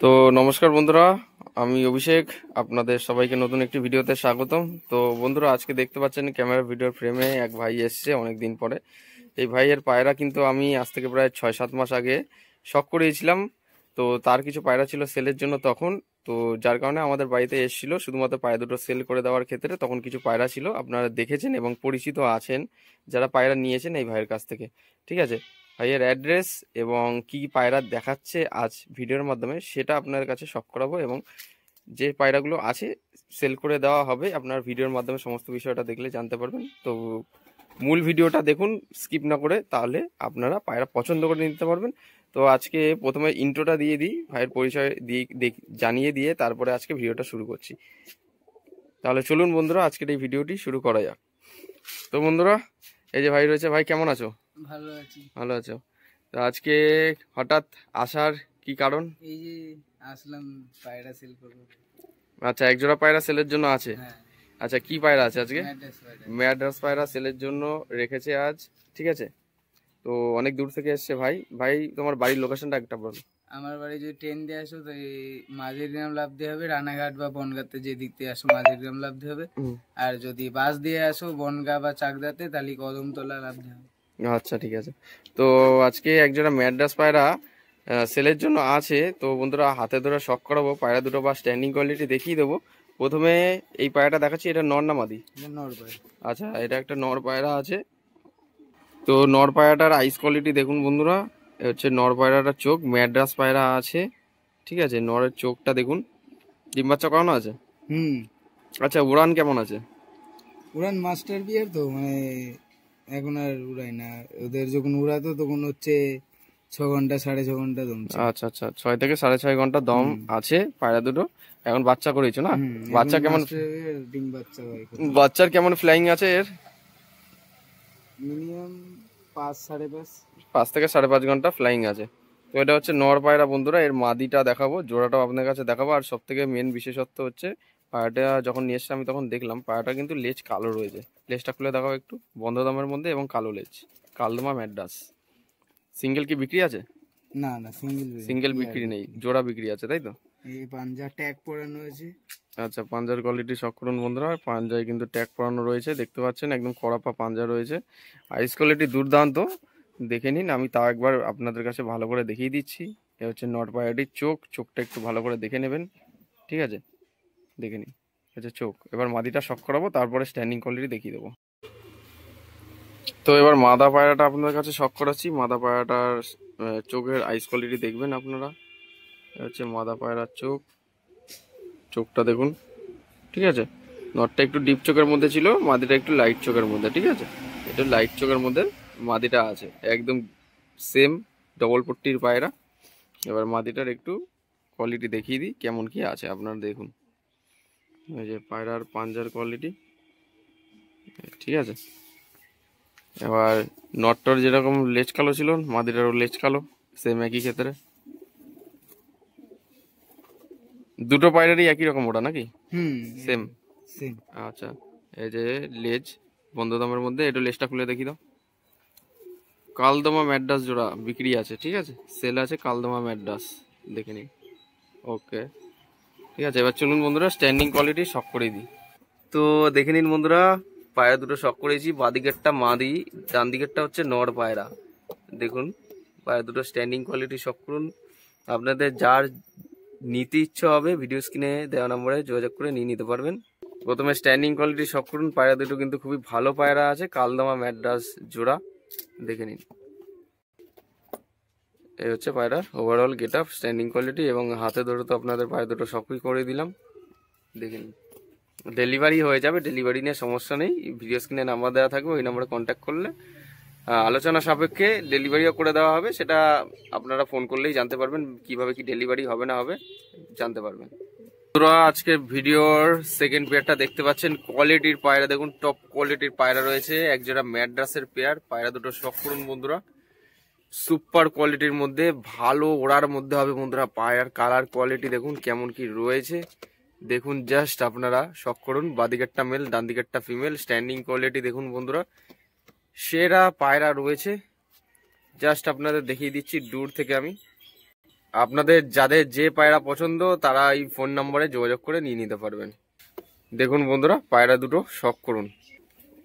তো নমস্কার বন্ধুরা, আমি অভিষেক। আপনাদের সবাইকে নতুন একটি ভিডিওতে স্বাগতম। তো বন্ধুরা, আজকে দেখতে পাচ্ছেন ক্যামেরা ভিডিওর ফ্রেমে এক ভাই এসছে অনেক দিন পরে। এই ভাইয়ের পায়রা কিন্তু আমি আজ থেকে প্রায় 6-7 মাস আগে শখ করিয়েছিলাম। তো তার কিছু পায়রা ছিল সেলের জন্য তখন। তো যার কারণে আমাদের বাড়িতে এসেছিল শুধুমাত্র পায়রা দুটো সেল করে দেওয়ার ক্ষেত্রে। তখন কিছু পায়রা ছিল, আপনারা দেখেছেন এবং পরিচিত আছেন যারা পায়রা নিয়েছেন এই ভাইয়ের কাছ থেকে। ঠিক আছে, ভাইয়ের অ্যাড্রেস এবং কি পায়রা দেখাচ্ছে আজ ভিডিওর মাধ্যমে সেটা আপনার কাছে শখ করাবো, এবং যে পায়রাগুলো আছে সেল করে দেওয়া হবে আপনার ভিডিওর মাধ্যমে সমস্ত বিষয়টা দেখলে জানতে পারবেন। তো মূল ভিডিওটা দেখুন স্কিপ না করে, তাহলে আপনারা পায়রা পছন্দ করে নিতে পারবেন। তো আজকে প্রথমে ইন্ট্রোটা দিয়ে দিই, ভাইয়ের পরিচয় দিয়ে জানিয়ে দিয়ে তারপরে আজকে ভিডিওটা শুরু করছি। তাহলে চলুন বন্ধুরা, আজকের এই ভিডিওটি শুরু করা যাক। তো বন্ধুরা, এই যে ভাই রয়েছে। ভাই কেমন আছো? ভালো আছি। ভালো আছো? তো আজকে হঠাৎ আসার কি কারণ? এই যে আসলাম পায়রা সেল করবো। আচ্ছা, এক জোড়া পায়রা সেলের জন্য আছে। হ্যাঁ, আচ্ছা, কি পায়রা আছে আজকে? ম্যাড্রাস পায়রা। ম্যাড্রাস পায়রা সেলের জন্য রেখেছে আজ। ঠিক আছে, তো অনেক দূর থেকে এসছে ভাই। ভাই তোমার বাড়ির লোকেশনটা একটা বলো। আমার বাড়ি যদি ট্রেন দিয়ে আসো তো এই মাঝেরগ্রাম লাফতে হবে, রানাঘাট বা বনগাঁতে যে দিক দিয়ে আসো মাঝেরগ্রাম লাফতে হবে। আর যদি বাস দিয়ে আসো বনগাঁ বা চাকদাতে তাহলে কদমতলা লাফতে হবে। আচ্ছা ঠিক আছে। তো আজকে এক জোড়া ম্যাড্রাস পায়রা সেলের জন্য আছে। তো বন্ধুরা, হাতে ধরে শখ করাবো পায়রা দুটো বা স্ট্যান্ডিং কোয়ালিটি দেখিয়ে দেবো। প্রথমে এই পায়রাটা দেখাচ্ছি, এটা নর না মাদি? নর পায়রা। আচ্ছা, এটা একটা নর পায়রা আছে। তো নর পায়রাটার আইস কোয়ালিটি দেখুন বন্ধুরা। এ হচ্ছে নর পায়রাটার চোখ, ম্যাড্রাস পায়রা আছে। ঠিক আছে, নরের চোখটা দেখুন। ডিম বাচ্চা করানো আছে? আচ্ছা, উড়ান কেমন আছে? উড়ান মাস্টার বিয়ার তো মানে এখন আর উড়াই না, ওদের যখন উড়াতো তখন হচ্ছে 6 ঘন্টা 6.5 ঘন্টা দম ছিল। আচ্ছা আচ্ছা, 6 থেকে 6.5 ঘন্টা দম আছে পায়রা দুটো। এখন বাচ্চা করেছো না? বাচ্চা কেমন? ডিম বাচ্চা হয় বাচ্চার কেমন ফ্লাইং আছে এর? মিনিমাম 5-5.5। 5 থেকে 5.5 ঘন্টা ফ্লাইং আছে। তো এটা হচ্ছে নর পায়রা বন্ধুরা। এর মাদিটা দেখাবো, জোড়াটাও আপনার কাছে দেখাবো। আর সব থেকে মেন বিশেষত্ব হচ্ছে পায়রাটা যখন নিয়ে এসছে আমি তখন দেখলাম পায়রাটা কিন্তু লেজ কালো রয়েছে। লেজটা খুলে দেখাবো একটু। বন্ধ দমের মধ্যে এবং কালো লেজ, কালদমা ম্যাড্রাস। সিঙ্গেল কি বিক্রি আছে? না না, সিঙ্গেল বিক্রি নেই, জোড়া বিক্রি আছে, তাই তো? এই পাঞ্জা ট্যাগ পরানো হয়েছে। আচ্ছা, পাঞ্জার কোয়ালিটি শখ করুন বন্ধুরা। পাঞ্জায় কিন্তু ট্যাগ পরানো রয়েছে, দেখতে পাচ্ছেন একদম কড়াপা পাঞ্জা রয়েছে। আইস কোয়ালিটি দুর্দান্ত, দেখে নিন। আমি তাও একবার আপনাদের কাছে ভালো করে দেখিয়ে দিচ্ছি। এ হচ্ছে নট পায়রাটির চোখ, চোখটা একটু ভালো করে দেখে নেবেন। ঠিক আছে, দেখে নিন। আচ্ছা, চোখ। এবার মাদিটা শখ করাবো, তারপরে স্ট্যান্ডিং কোয়ালিটি দেখিয়ে দেবো। তো এবার মাদা পায়রাটা আপনাদের কাছে শখ করাচ্ছি। মাদা পায়রাটার চোখের আইস কোয়ালিটি দেখবেন আপনারা। এ হচ্ছে মাদা পায়রার চোখ, চোখটা দেখুন। ঠিক আছে, নটটা একটু ডিপ চোখের মধ্যে ছিল, মাদিটা একটু লাইট চোখের মধ্যে। ঠিক আছে, এটা লাইট চোখের মধ্যে মাদিটা আছে, একদম সেম ডবল পট্টির পায়রা। এবার মাদিটার একটু কোয়ালিটি দেখিয়ে দিই কেমন কি আছে, আপনারা দেখুন। এই যে পায়রার পাঞ্জার কোয়ালিটি। ঠিক আছে, এবার নটটার যেরকম লেজ কালো ছিল মাদিটারও লেজ কালো, সেম একই ক্ষেত্রে। দুটো পায়রারই একই রকম ওটা নাকি? Same same. আচ্ছা, এই যে লেজ বন্ধ দামের মধ্যে, একটু লেজটা খুলে দেখি দাও। কালদমা ম্যাড্রাস জোড়া বিক্রি আছে। ঠিক আছে, সেল আছে কালদমা ম্যাড্রাস, দেখে নিন। ওকে, ঠিক আছে। এবার চলুন বন্ধুরা স্ট্যান্ডিং কোয়ালিটি শখ করে দিই। তো দেখে নিন বন্ধুরা, পায়রা দুটো শখ করেছি। বাঁদিকেরটা মাদি, ডান দিকেরটা হচ্ছে নর পায়রা। দেখুন পায়রা দুটো স্ট্যান্ডিং কোয়ালিটি শখ করুন। আপনাদের যার নিতে ইচ্ছা হবে ভিডিও স্ক্রিনে দেওয়া নম্বরে যোগাযোগ করে নিয়ে নিতে পারবেন। প্রথমে স্ট্যান্ডিং কোয়ালিটি শখ করুন। পায়রা দুটো কিন্তু খুবই ভালো পায়রা আছে, কালদমা ম্যাড্রাস জোড়া, দেখে নিন। এই হচ্ছে পায়রার overall get up, standing quality এবং হাতে ধরে তো আপনাদের পায়রা দুটো সবই করে দিলাম, দেখে নিন। ডেলিভারি হয়ে যাবে, ডেলিভারি নিয়ে সমস্যা নেই। ভিডিও স্ক্রিনে নাম্বার দেওয়া থাকবে, ওই নাম্বারে কন্ট্যাক্ট করলে আলোচনা সাপেক্ষে ডেলিভারিও করে দেওয়া হবে। সেটা আপনারা ফোন করলেই জানতে পারবেন, কিভাবে কি ডেলিভারি হবে না হবে জানতে পারবেন। বন্ধুরা, আজকের ভিডিওর সেকেন্ড পেয়ারটা দেখতে পাচ্ছেন। কোয়ালিটির পায়রা দেখুন, টপ কোয়ালিটির পায়রা রয়েছে। এক জোড়া ম্যাড্রাসের পেয়ার, পায়রা দুটো শখ করুন বন্ধুরা। সুপার কোয়ালিটির মধ্যে, ভালো ওড়ার মধ্যে হবে বন্ধুরা। পায়রার কালার কোয়ালিটি দেখুন কেমন কি রয়েছে, দেখুন জাস্ট আপনারা শখ করুন। বাদিকেরটা মেল, ডান দিকেরটা ফিমেল। স্ট্যান্ডিং কোয়ালিটি দেখুন বন্ধুরা, সেরা পায়রা রয়েছে। জাস্ট আপনাদের দেখিয়ে দিচ্ছি দূর থেকে আমি। আপনাদের যাদের যে পায়রা পছন্দ তারা এই ফোন নম্বরে যোগাযোগ করে নিয়ে নিতে পারবেন। দেখুন বন্ধুরা, পায়রা দুটো শখ করুন।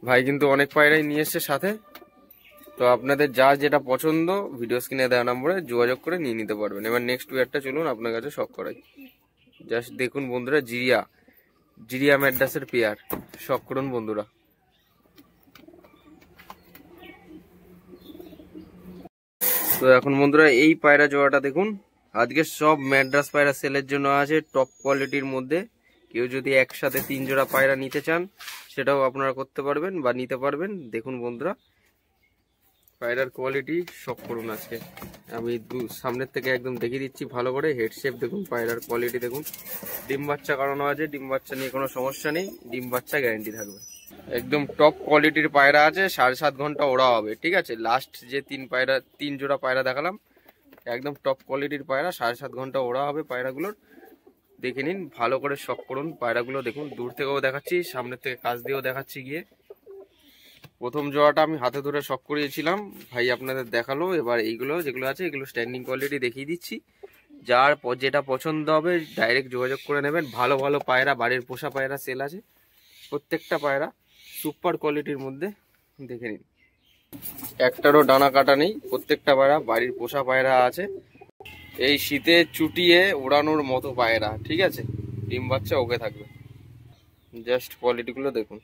ভাই কিন্তু অনেক পায়রাই নিয়ে এসছে সাথে, তো আপনাদের যা যেটা পছন্দ ভিডিও স্ক্রিনে দেওয়া নম্বরে যোগাযোগ করে নিয়ে নিতে পারবেন। এবার নেক্সট পেয়ারটা চলুন আপনার কাছে শখ করাই। জাস্ট দেখুন বন্ধুরা, জিরিয়া ম্যাড্রাসের পেয়ার, শখ করুন বন্ধুরা। তো এখন বন্ধুরা এই পায়রা জোড়াটা দেখুন, আজকে সব ম্যাড্রাস পায়রা সেলের জন্য আছে টপ কোয়ালিটির মধ্যে। কেউ যদি একসাথে 3 জোড়া পায়রা নিতে চান সেটাও আপনারা করতে পারবেন বা নিতে পারবেন। দেখুন বন্ধুরা পায়রার কোয়ালিটি শখ করুন। আজকে আমি সামনের থেকে একদম দেখিয়ে দিচ্ছি ভালো করে। হেড শেপ দেখুন, পায়রার কোয়ালিটি দেখুন। ডিম বাচ্চা করানো আছে, ডিম বাচ্চা নিয়ে কোনো সমস্যা নেই, ডিম বাচ্চা গ্যারান্টি থাকবে। একদম টপ কোয়ালিটির পায়রা আছে, 7.5 ঘন্টা ওড়া হবে। ঠিক আছে, লাস্ট যে 3 জোড়া পায়রা দেখালাম একদম টপ কোয়ালিটির পায়রা, 7.5 ঘন্টা ওড়া হবে পায়রাগুলোর। দেখে নিন ভালো করে শখ করুন পায়রাগুলো। দেখুন দূর থেকেও দেখাচ্ছি, সামনের থেকে কাছ দিয়েও দেখাচ্ছি গিয়ে। প্রথম জোড়াটা আমি হাতে ধরে শখ করিয়েছিলাম, ভাই আপনাদের দেখালো। এবার এইগুলো যেগুলো আছে এগুলো স্ট্যান্ডিং কোয়ালিটি দেখিয়ে দিচ্ছি। যার যেটা পছন্দ হবে ডাইরেক্ট যোগাযোগ করে নেবেন। ভালো ভালো পায়রা, বাড়ির পোষা পায়রা সেল আছে, প্রত্যেকটা পায়রা সুপার কোয়ালিটির মধ্যে। দেখে নিন একটারও ডানা কাটা নেই, প্রত্যেকটা পায়রা বাড়ির পোষা পায়রা আছে। এই শীতে চুটিয়ে ওড়ানোর মতো পায়রা। ঠিক আছে, ডিম বাচ্চা ওকে থাকবে। জাস্ট কোয়ালিটিগুলো দেখুন।